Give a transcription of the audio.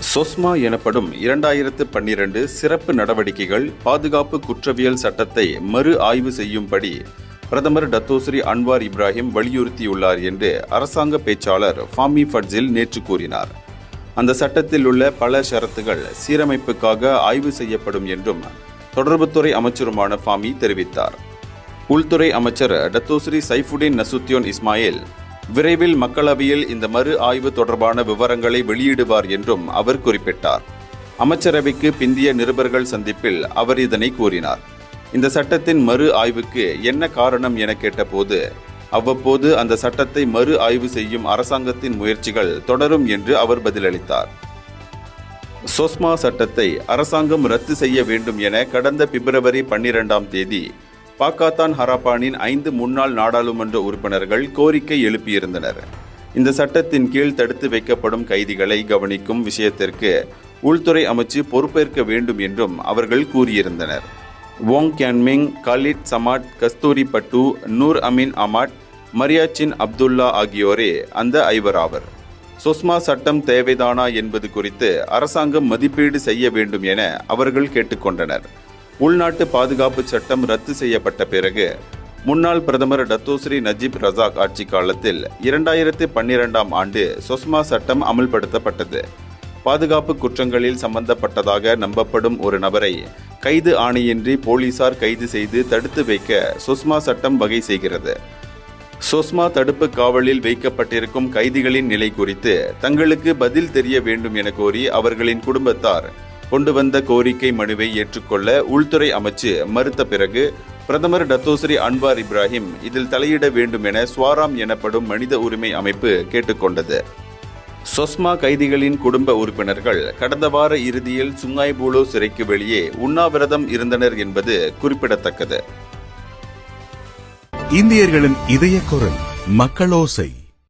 சொஸ்மா எனப்படும் 2012 சிறப்பு நடவடிக்கைகள் பாதுகாப்பு குற்றவியல் சட்டத்தை மறு ஆய்வு செய்யும்படி பிரதமர் டத்தோஸ்ரீ அன்வார் இப்ராஹிம் வலியுறுத்தியுள்ளார் என்று அரசாங்க பேச்சாளர் ஃபாமி ஃபட்சில் நேற்று கூறினார். அந்த சட்டத்தில் உள்ள பல ஷரத்துகள் சீரமைப்புக்காக ஆய்வு செய்யப்படும் என்றும் தொடர்புத்துறை அமைச்சருமான ஃபாமி தெரிவித்தார். உள்துறை அமைச்சர் டத்தோஸ்ரீ சைஃபுடின் நசுத்தியோன் இஸ்மாயில் விரைவில் மக்களவையில் இந்த மறு ஆய்வு தொடர்பான விவரங்களை வெளியிடுவார் என்றும் அவர் குறிப்பிட்டார். அமைச்சரவைக்கு பிந்திய நிருபர்கள் சந்திப்பில் அவர் இதனை கூறினார். இந்த சட்டத்தின் மறு ஆய்வுக்கு என்ன காரணம் என கேட்டபோது அவ்வப்போது அந்த சட்டத்தை மறு ஆய்வு செய்யும் அரசாங்கத்தின் முயற்சிகள் தொடரும் என்று அவர் பதிலளித்தார். சொஸ்மா சட்டத்தை அரசாங்கம் ரத்து செய்ய வேண்டும் என கடந்த பிப்ரவரி 12ஆம் தேதி பாக்காத்தான் ஹராப்பானின் 5 முன்னாள் நாடாளுமன்ற உறுப்பினர்கள் கோரிக்கை எழுப்பியிருந்தனர். இந்த சட்டத்தின் கீழ் தடுத்து வைக்கப்படும் கைதிகளை கவனிக்கும் விஷயத்திற்கு உள்துறை அமைச்சு பொறுப்பேற்க வேண்டும் என்றும் அவர்கள் கூறியிருந்தனர். வோங் கியான்மிங், காலிட் சமாட், கஸ்தூரி பட்டு, நூர் அமீன் அமாட், மரியாச்சின் அப்துல்லா ஆகியோரே அந்த 5 ஆவர். சொஸ்மா சட்டம் தேவைதானா என்பது குறித்து அரசாங்கம் மதிப்பீடு செய்ய வேண்டும் என அவர்கள் கேட்டுக்கொண்டனர். உள்நாட்டு பாதுகாப்பு சட்டம் ரத்து செய்யப்பட்ட பிறகு முன்னாள் பிரதமர் டத்தோஸ்ரீ நஜீப் ரசாக் ஆட்சி காலத்தில் 2012ஆம் ஆண்டு சொஸ்மா சட்டம் அமல்படுத்தப்பட்டது. பாதுகாப்பு குற்றங்களில் சம்பந்தப்பட்டதாக நம்பப்படும் ஒரு நபரை கைது ஆணையின்றி போலீசார் கைது செய்து தடுத்து வைக்க சொஸ்மா சட்டம் வகை செய்கிறது. சொஸ்மா தடுப்பு காவலில் வைக்கப்பட்டிருக்கும் கைதிகளின் நிலை குறித்து தங்களுக்கு பதில் தெரிய வேண்டும் என கோரி அவர்களின் குடும்பத்தார் கொண்டு வந்த கோரிக்கை மனுவை ஏற்றுக்கொள்ள உள்துறை அமைச்சு மறுத்த பிறகு பிரதமர் டத்தோஸ்ரீ அன்வார் இப்ராஹிம் இதில் தலையிட வேண்டும் என ஸ்வாராம் எனப்படும் மனித உரிமை அமைப்பு கேட்டுக்கொண்டது. சொஸ்மா கைதிகளின் குடும்ப உறுப்பினர்கள் கடந்த வார இறுதியில் சுங்காய் பூலோ சிறைக்கு வெளியே உண்ணாவிரதம் இருந்தனர் என்பது குறிப்பிடத்தக்கது. இந்தியர்களின் இதய குரல் மக்களோசை.